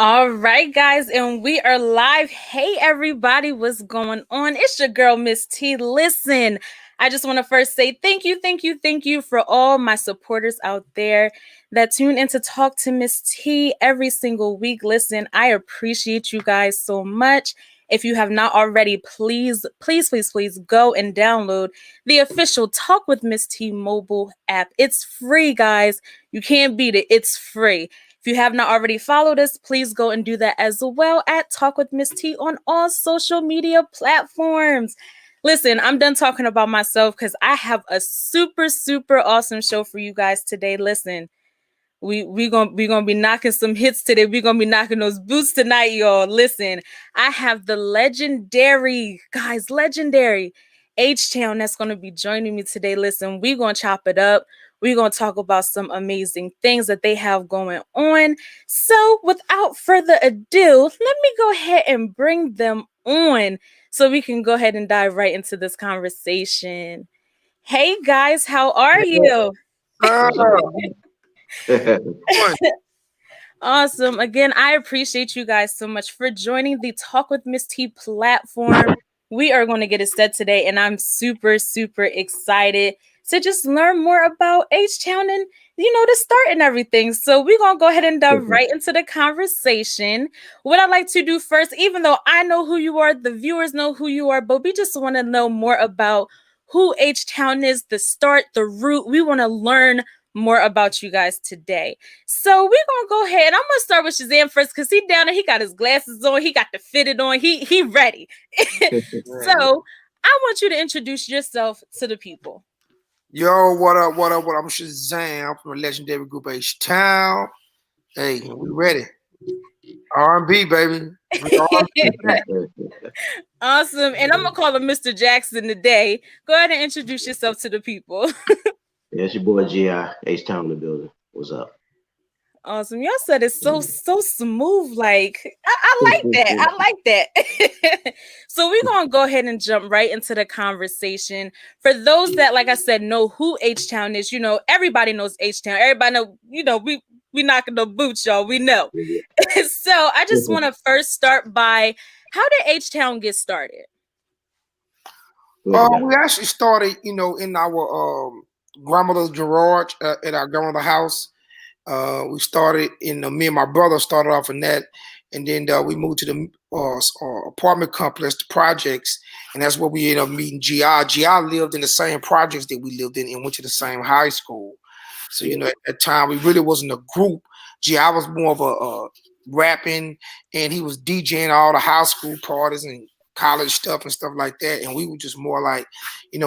All right, guys, and we are live. Hey, everybody, what's going on? It's your girl, Miss T. Listen, I just want to first say thank you for all my supporters out there that tune in to talk to Miss T every single week. Listen, I appreciate you guys so much. If you have not already, please go and download the official Talk with Miss T mobile app. It's free, guys. You can't beat it. It's free. If you have not already followed us, please go and do that as well at Talk with Miss T on all social media platforms. Listen, I'm done talking about myself because I have a super awesome show for you guys today. Listen, we gonna be knocking some hits today. We're gonna be knocking those boots tonight, y'all. Listen, I have the legendary H-Town that's gonna be joining me today. Listen, we're gonna chop it up. We're gonna talk about some amazing things that they have going on. So without further ado, let me go ahead and bring them on so we can go ahead and dive right into this conversation. Hey guys, how are you? Awesome. Again, I appreciate you guys so much for joining the Talk with Miss T platform. We are going to get it set today, and I'm super excited to just learn more about H-Town and, the start and everything. So we're going to go ahead and dive right into the conversation. What I'd like to do first, even though I know who you are, the viewers know who you are, but we just want to know more about who H-Town is, the start, the root. We want to learn more about you guys today. So we're gonna go ahead. I'm gonna start with Shazam first because he down there, he got his glasses on, he got the fitted on, he ready. So I want you to introduce yourself to the people. Yo, what up? I'm Shazam from the legendary group H-Town. Hey, we ready. R&B, baby. Awesome. And I'm gonna call him Mr. Jackson today. Go ahead and introduce yourself to the people. Yeah, it's your boy G.I. H-Town in the building. What's up? Awesome. Y'all said it's so smooth. Like, I like that. I like that. So we're going to go ahead and jump right into the conversation. For those that, like I said, know who H-Town is, everybody knows H-Town. Everybody know, we knocking the boots, y'all. We know. So I just want to first start by, how did H-Town get started? We actually started, in our grandmother's garage at our grandmother's house. We started me and my brother started off in that, and then we moved to the apartment complex, the projects, and that's where we ended up meeting G.I. G.I. lived in the same projects that we lived in and went to the same high school. So, at that time, we really wasn't a group. G.I. was more of a rapping, and he was DJing all the high school parties and college stuff and stuff like that, and we were just more like,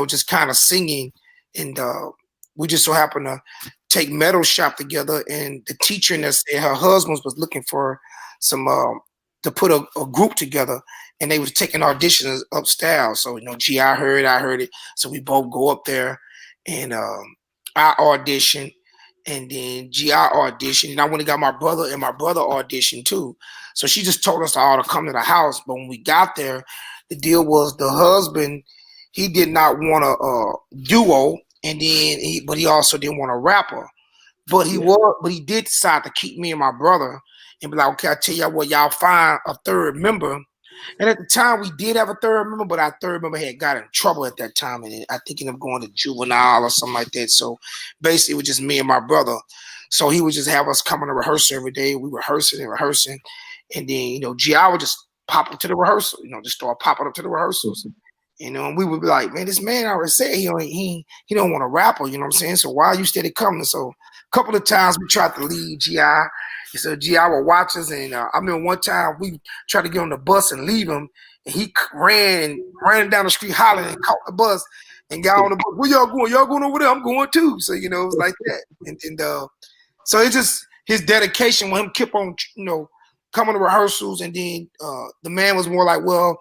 just kind of singing, and we just so happened to take metal shop together, and the teacher and her husband was looking for some to put a group together, and they was taking auditions upstairs. So G.I. heard, I heard it, so we both go up there, and I auditioned, and then G.I. auditioned, and I went and got my brother, and my brother auditioned too. So she just told us all to come to the house, but when we got there, the deal was the husband, he did not want a duo. And then, but he also didn't want a rapper, but he did decide to keep me and my brother and be like, okay, I tell y'all what, y'all find a third member. And at the time, we did have a third member, but our third member had got in trouble at that time, and I think he ended up going to juvenile or something like that. So basically, it was just me and my brother. So he would just have us coming to rehearsal every day. We rehearsing, and then G.I. would just pop up to the rehearsal. Just start popping up to the rehearsals. And we would be like, man, this man already said he don't want a rapper, you know what I'm saying? So why are you steady coming? So a couple of times we tried to leave G.I. So G.I. would watch us, and I remember one time we tried to get on the bus and leave him, and he ran down the street hollering and caught the bus and got on the bus. Where y'all going? Y'all going over there? I'm going too. So it was like that. And so it's just his dedication when him keep on coming to rehearsals, and then the man was more like, well,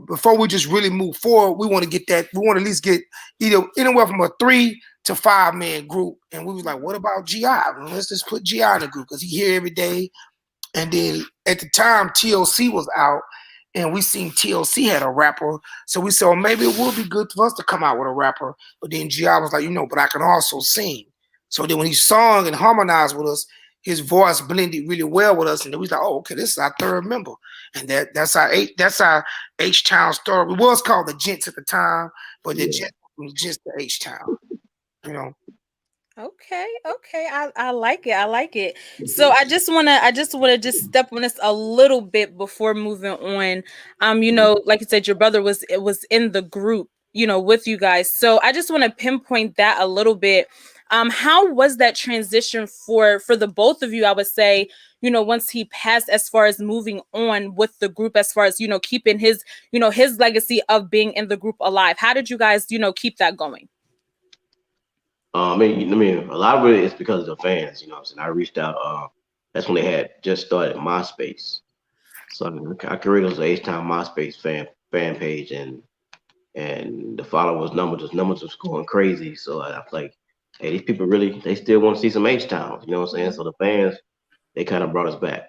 before we just really move forward, we want to get that. We want to at least get either anywhere from a 3 to 5 man group. And we was like, what about G.I.? Let's just put G.I. in the group because he here every day. And then at the time, TLC was out, and we seen TLC had a rapper. So we said, well, maybe it would be good for us to come out with a rapper. But then G.I. was like, but I can also sing. So then when he sung and harmonized with us, his voice blended really well with us, and then we was like, oh, okay, this is our third member, and that's our H-Town story. It was called the Gents at the time, but the Gents from the Gents to H-Town, you know. Okay, I like it. I like it. So I just wanna just step on this a little bit before moving on. You know, like you said, your brother was in the group, you know, with you guys. So I just want to pinpoint that a little bit. How was that transition for the both of you? I would say, you know, once he passed, as far as moving on with the group, as far as, you know, keeping his, you know, his legacy of being in the group alive. How did you guys, you know, keep that going? I mean, a lot of it is because of the fans. You know what I'm saying? I reached out. That's when they had just started MySpace. So I created an H-Town MySpace fan page, and the followers numbers was going crazy. So I was like, hey, these people really, they still want to see some H-Town. You know what I'm saying? So the fans, they kind of brought us back.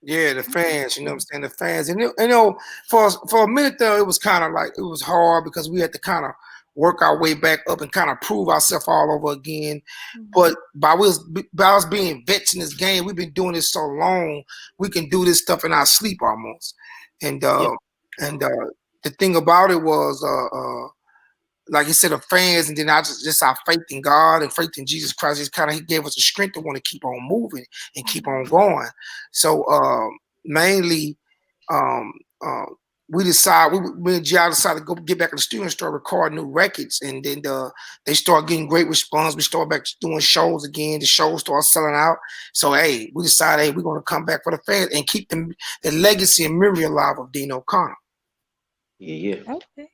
Yeah, the fans, you know what I'm saying? The fans. And, you know, for a minute there, it was kind of like, it was hard because we had to kind of work our way back up and kind of prove ourselves all over again. But by us being vets in this game, we've been doing this so long, we can do this stuff in our sleep almost. And the thing about it was, like you said, the fans, and then I just our faith in God and faith in Jesus Christ. Just kind of, he gave us the strength to want to keep on moving and keep on going. So mainly, we decided, me and G.I. decided to go get back in the studio and start recording new records, and then they started getting great response. We started back doing shows again. The shows started selling out. So hey, we decided, hey, we're gonna come back for the fans and keep the legacy and memory alive of Dean O'Connor. Yeah. Okay.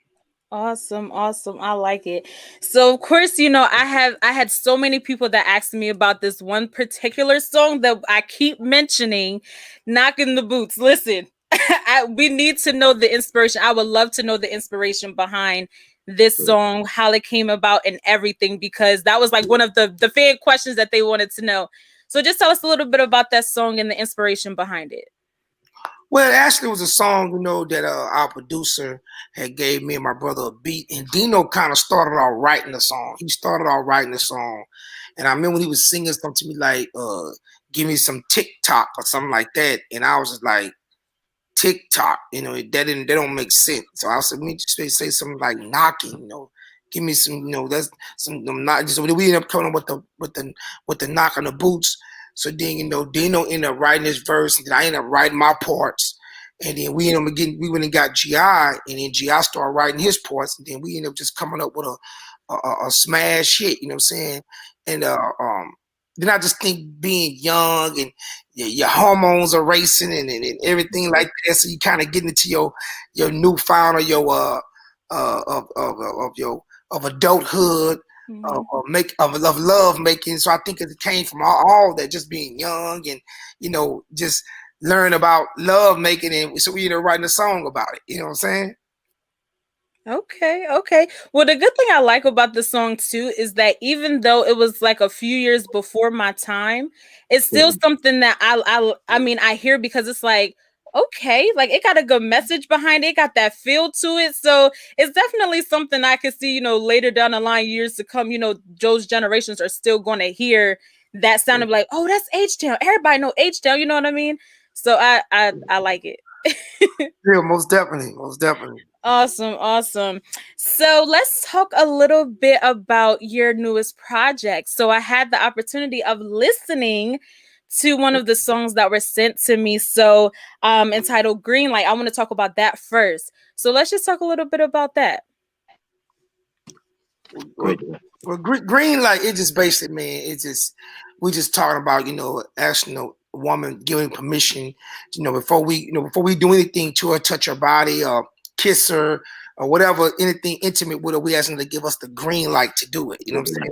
Awesome. I like it. So of course, you know, I had so many people that asked me about this one particular song that I keep mentioning, Knocking the Boots. Listen, we need to know the inspiration. I would love to know the inspiration behind this song, how it came about and everything, because that was like one of the fan questions that they wanted to know. So just tell us a little bit about that song and the inspiration behind it. Well, actually, it was a song, you know, that our producer had gave me and my brother a beat, and Dino kind of started out writing the song. He started out writing the song, and I remember when he was singing something to me like, "Give me some TikTok" or something like that, and I was just like, TikTok, you know, they don't make sense. So I said, me just say something like knocking, you know, give me some, you know, that's some not. So we ended up coming up with the knock on the boots. So then, you know, Dino ended up writing his verse, and then I ended up writing my parts. And then we went and got GI, and then GI started writing his parts, and then we ended up just coming up with a smash hit, you know what I'm saying? And then I just think being young and your hormones are racing and everything like that, so you kind of get into your newfound or your of adulthood, of love making. So I think it came from all that, just being young and, you know, just learn about love making, and so we ended up writing a song about it. You know what I'm saying? Okay. Well, the good thing I like about the song too is that even though it was like a few years before my time, it's still something that I mean I hear, because it's like, okay, like it got a good message behind it, it got that feel to it. So it's definitely something I could see, you know, later down the line, years to come, you know, those generations are still going to hear that sound of like, oh, that's H-Town. Everybody know H-Town, you know what I mean? So I like it. Yeah, most definitely. Awesome. So let's talk a little bit about your newest project. So I had the opportunity of listening to one of the songs that were sent to me. So entitled Green Light. I want to talk about that first. So let's just talk a little bit about that. Well, green light, it just basically, man, it's just, we just talking about, you know, asking a woman, giving permission, you know, before we do anything to her, touch her body or kiss her or whatever, anything intimate with her, we asking her to give us the green light to do it. You know what I'm saying?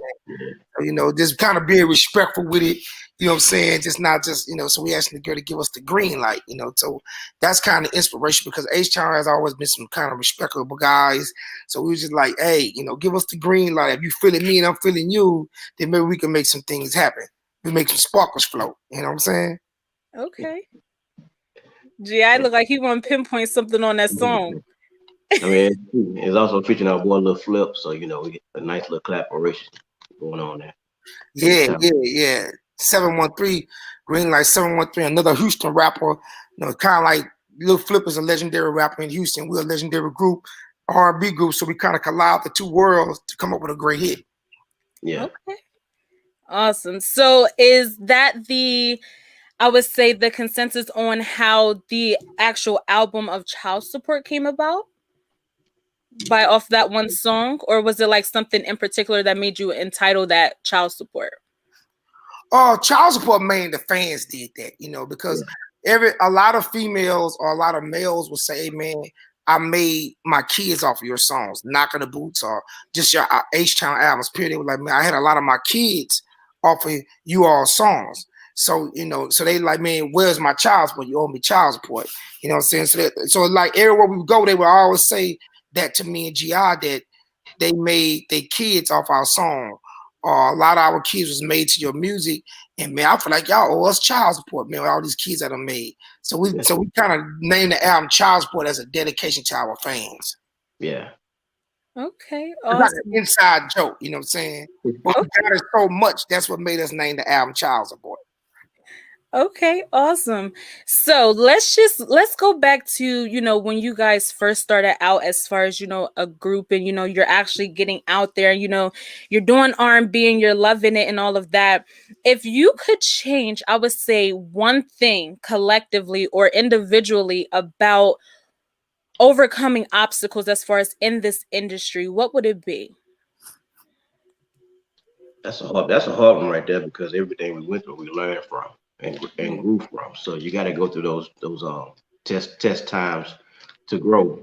You know, just kind of being respectful with it. You know what I'm saying? Just not just, you know, so we asking the girl to give us the green light, you know. So that's kind of inspiration, because H-Town has always been some kind of respectable guys. So we were just like, hey, you know, give us the green light. If you feeling me and I'm feeling you, then maybe we can make some things happen. We make some sparkles float. You know what I'm saying? Okay. Gee, I look like he want to pinpoint something on that song. I mean, it's also featuring our boy Lil Flip, so you know we get a nice little collaboration going on there. Yeah. 713, Green Light 713, another Houston rapper. Kind of like Lil Flip is a legendary rapper in Houston. We're a legendary group, R&B group. So we kind of collide the two worlds to come up with a great hit. Yeah. Okay. Awesome. So is that I would say the consensus on how the actual album of Child Support came about? By off that one song, or was it like something in particular that made you entitle that Child Support? Child Support, man, the fans did that, because a lot of females or a lot of males will say, hey, man, I made my kids off of your songs, Knocking the Boots, or just your H-Town albums, period. They were like, man, I had a lot of my kids off of you all songs. So, so they like, man, where's my child support? You owe me child support. You know what I'm saying? So like everywhere we go, they would always say that to me and GI, that they made their kids off our song. Or a lot of our kids was made to your music. And man, I feel like y'all owe us child support, man, with all these kids that are made. So we kind of named the album Child Support as a dedication to our fans. Yeah. Okay. Awesome. It's like an inside joke, you know what I'm saying? But we got it so much, that's what made us name the album Child Support. Okay, awesome. So let's go back to, when you guys first started out as far as, a group and, you're actually getting out there, you're doing R&B and you're loving it and all of that. If you could change, I would say one thing collectively or individually about overcoming obstacles as far as in this industry, what would it be? That's a hard one right there, because everything we went through, we learned from and grew from. So you got to go through those test times to grow.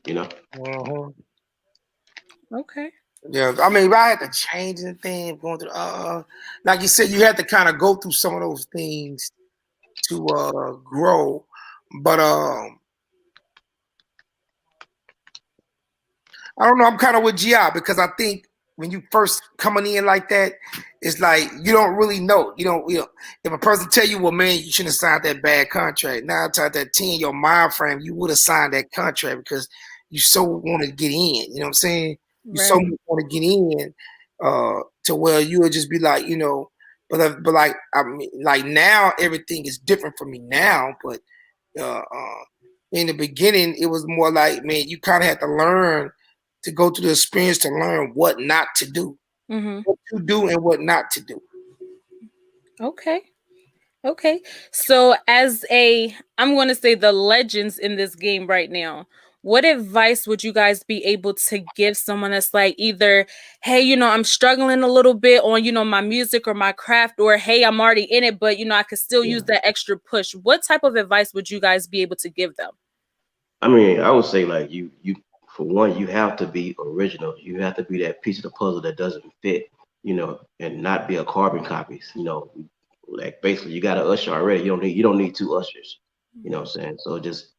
Uh-huh. Okay. Yeah, I mean, if I had to change anything, going through, like you said, you had to kind of go through some of those things to grow. But I don't know. I'm kind of with GI, because I think when you first coming in like that, it's like you don't really know. If a person tell you, well, man, you shouldn't have signed that bad contract. 9 times out of 10, your mind frame, you would have signed that contract because you so want to get in. You know what I'm saying? You so want to get in to where you would just be like, but like, I mean, like now everything is different for me now. But in the beginning, it was more like, man, you kind of had to learn to go through the experience to learn what not to do, what to do and what not to do. Okay. So I'm going to say the legends in this game right now, what advice would you guys be able to give someone that's like either, hey, I'm struggling a little bit on, my music or my craft, or hey, I'm already in it, but I could still use that extra push. What type of advice would you guys be able to give them? I mean, I would say like you for one, you have to be original. You have to be that piece of the puzzle that doesn't fit, and not be a carbon copy. Like basically you got an usher already. You don't need 2 ushers. You know what I'm saying? So just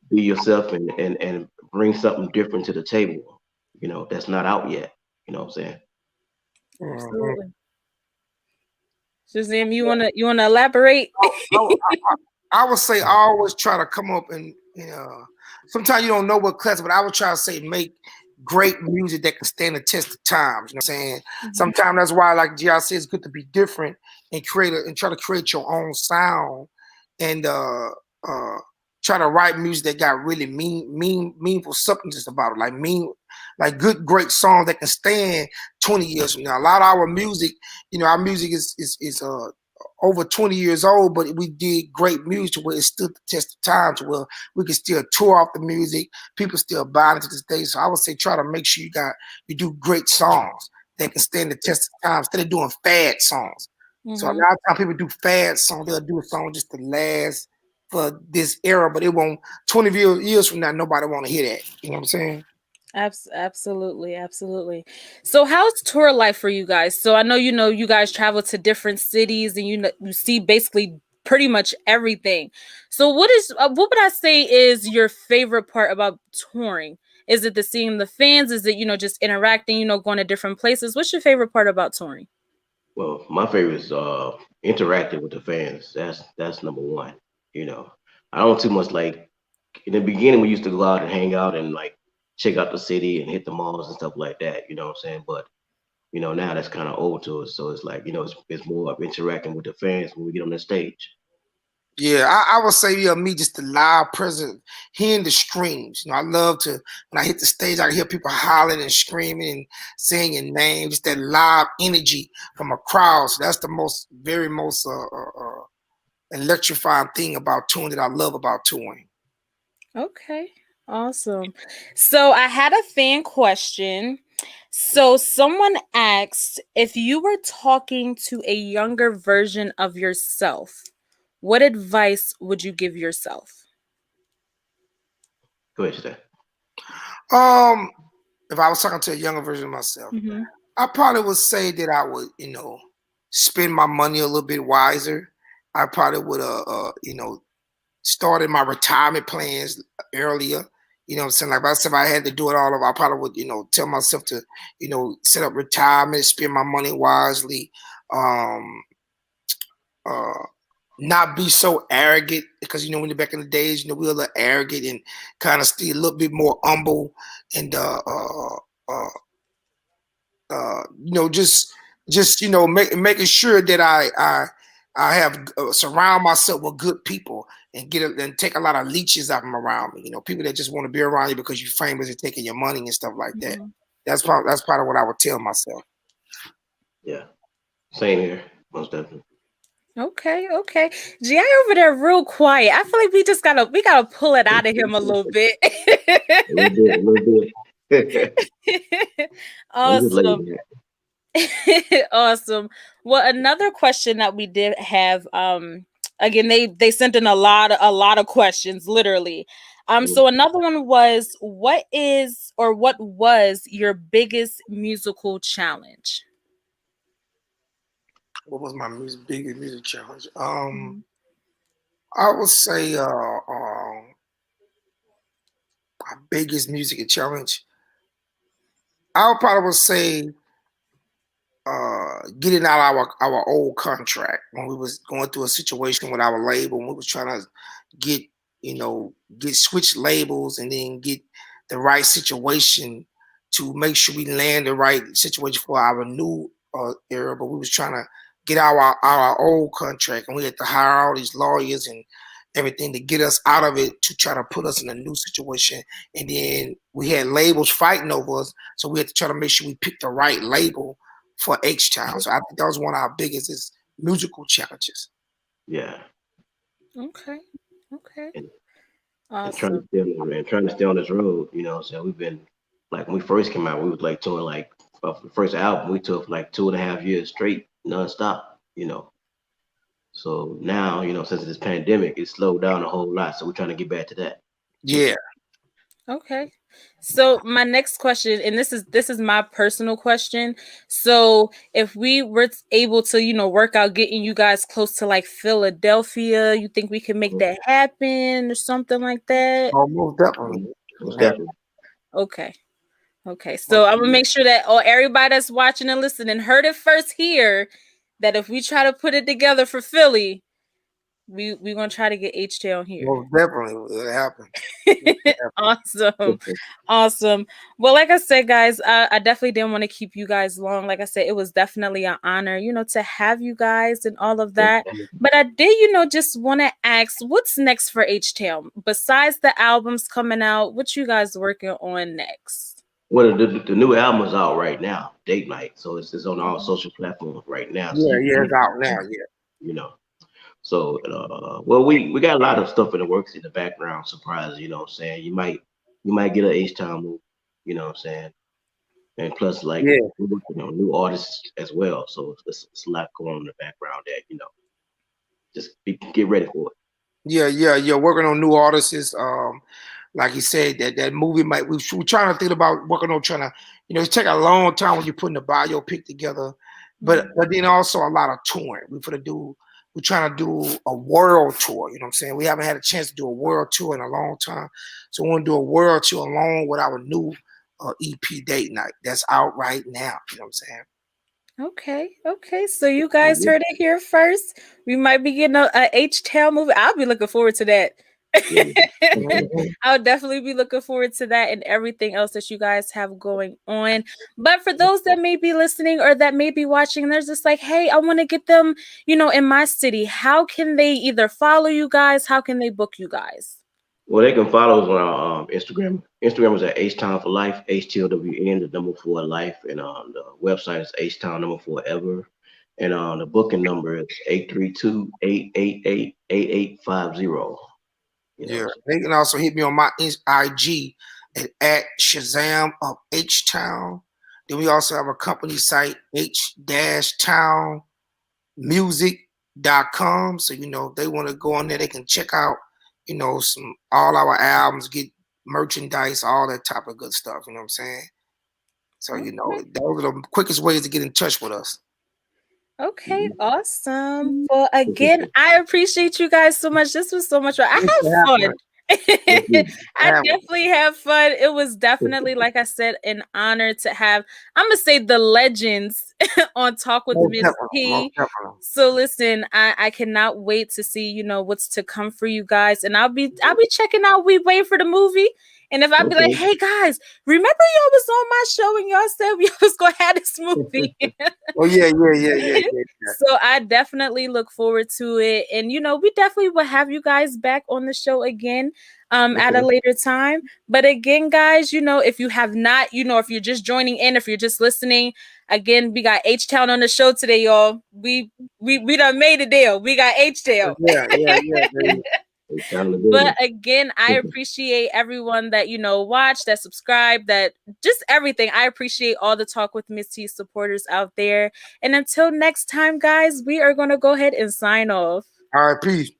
be yourself and bring something different to the table, that's not out yet. You know what I'm saying? Absolutely. Shazam, you wanna elaborate? I would say I always try to come up and sometimes you don't know what class, but I would try to say make great music that can stand the test of times. You know what I'm saying? Sometimes that's why, like G.I. said, it's good to be different and try to create your own sound and try to write music that got really meaningful substances about it, like good, great songs that can stand 20 years from now. A lot of our music, our music is over 20 years old, but we did great music where it stood the test of time, to where we can still tour off the music. People still buy it to this day. So I would say try to make sure you do great songs that can stand the test of time instead of doing fad songs. So a lot of times people do fad songs. They'll do a song just to last for this era, but it won't. 20 years from now, nobody want to hear that. You know what I'm saying? Absolutely. So how's tour life for you guys? So I know you guys travel to different cities and you see basically pretty much everything. So what would I say is your favorite part about touring? Is it seeing the fans? Is it just interacting? Going to different places? What's your favorite part about touring? Well, my favorite is interacting with the fans. That's number one. I don't too much like in the beginning we used to go out and hang out and like check out the city and hit the malls and stuff like that. You know what I'm saying? But now that's kind of old to us. So it's like, it's more of interacting with the fans when we get on the stage. Yeah, I would say me just the live presence, hearing the screams. I love to when I hit the stage, I can hear people hollering and screaming and saying your name, just that live energy from a crowd. So that's the very most electrifying thing about touring that I love about touring. Okay, awesome. So I had a fan question. So someone asked, if you were talking to a younger version of yourself, what advice would you give yourself? Go ahead, Steph. If I was talking to a younger version of myself, Mm-hmm. I probably would say that I would, spend my money a little bit wiser. I probably would, started my retirement plans earlier. You know what I'm saying? Like if I said if I had to do it all over, I probably would, tell myself to, set up retirement, spend my money wisely, um, uh, not be so arrogant because when you're back in the days, we were a little arrogant and kind of still a little bit more humble and uh, just making sure that I have surround myself with good people and and take a lot of leeches out of them around me. People that just want to be around you because you're famous and taking your money and stuff like that. Mm-hmm. That's part of what I would tell myself. Yeah, same here, most definitely. Okay. GI over there real quiet. I feel like we gotta pull it out of him a little bit. A little bit. I'm just laid Awesome. back. Awesome. Well, another question that we did have, again, they sent in a lot of questions, literally. So another one was, what is or what was your biggest musical challenge? What was my biggest music challenge? Mhm. I would say my biggest music challenge. I would probably say getting out our old contract when we was going through a situation with our label when we was trying to get get switch labels and then get the right situation to make sure we land the right situation for our new era, but we was trying to get our old contract and we had to hire all these lawyers and everything to get us out of it to try to put us in a new situation, and then we had labels fighting over us, so we had to try to make sure we picked the right label for H-Town. So I think that was one of our biggest musical challenges. Yeah, Okay. Okay. and, and Awesome. trying to stay on this road. So we've been like when we first came out, we was like touring like the first album we took for like 2.5 years straight, nonstop. So now, since this pandemic, it slowed down a whole lot. So we're trying to get back to that. Yeah. Okay. So my next question, and this is my personal question. So if we were able to, work out getting you guys close to like Philadelphia, you think we can make that happen or something like that? Oh, most definitely. Most definitely. Okay. Okay. So I'm gonna make sure that everybody that's watching and listening heard it first here, that if we try to put it together for Philly, we're gonna try to get H-Town here. Most definitely it'll happen. Awesome. Awesome. Well, like I said, guys, I definitely didn't want to keep you guys long. Like I said, it was definitely an honor, to have you guys and all of that. But I did, just want to ask, what's next for H-Town? Besides the albums coming out, what you guys working on next? Well, the new album is out right now, Date Night. So it's on all social platforms right now. So Yeah, it's out now. Yeah. you know. So, well, we got a lot of stuff in the works in the background. Surprise, you know what I'm saying? You might get an H-Town move, you know what I'm saying? And plus, like Yeah. we're working on new artists as well. So it's a lot going on in the background that get ready for it. Yeah. Working on new artists. Like you said, that movie might. We're trying to think about working on trying to. It take a long time when you're putting the biopic together, but then also a lot of touring. We're trying to do a world tour. You know what I'm saying? We haven't had a chance to do a world tour in a long time, so we want to do a world tour along with our new EP Date Night that's out right now. You know what I'm saying? Okay. So you guys heard it here first. We might be getting a H-Town movie. I'll be looking forward to that. I'll definitely be looking forward to that and everything else that you guys have going on. But for those that may be listening or that may be watching, there's just like, hey, I want to get them, in my city. How can they either follow you guys? How can they book you guys? Well, they can follow us on our Instagram. Instagram is at H-Town for Life, HTOWN, the number 4 life. And the website is H-Town number 4 ever. And the booking number is 832-888-8850. Yeah, they can also hit me on my IG at Shazam of H-Town. Then we also have a company site, h-townmusic.com. So, if they want to go on there, they can check out, all our albums, get merchandise, all that type of good stuff. You know what I'm saying? So, those are the quickest ways to get in touch with us. Okay, awesome. Well, again, I appreciate you guys so much. This was so much fun. I had fun. I definitely have fun. It was definitely, like I said, an honor to have, I'm gonna say, the legends on Talk with Miss T. So listen, I cannot wait to see, what's to come for you guys. And I'll be checking out We Wait for the movie. And if I be like, hey guys, remember y'all was on my show and y'all said we was gonna have this movie. Oh yeah. So I definitely look forward to it. And we definitely will have you guys back on the show again at a later time. But again, guys, if you have not, if you're just joining in, if you're just listening, again, we got H-Town on the show today, y'all. We done made a deal. We got H-Town. Yeah. But again, I appreciate everyone that watched, that subscribed, that just everything. I appreciate all the Talk with Miss T supporters out there. And until next time, guys, we are going to go ahead and sign off. All right, peace.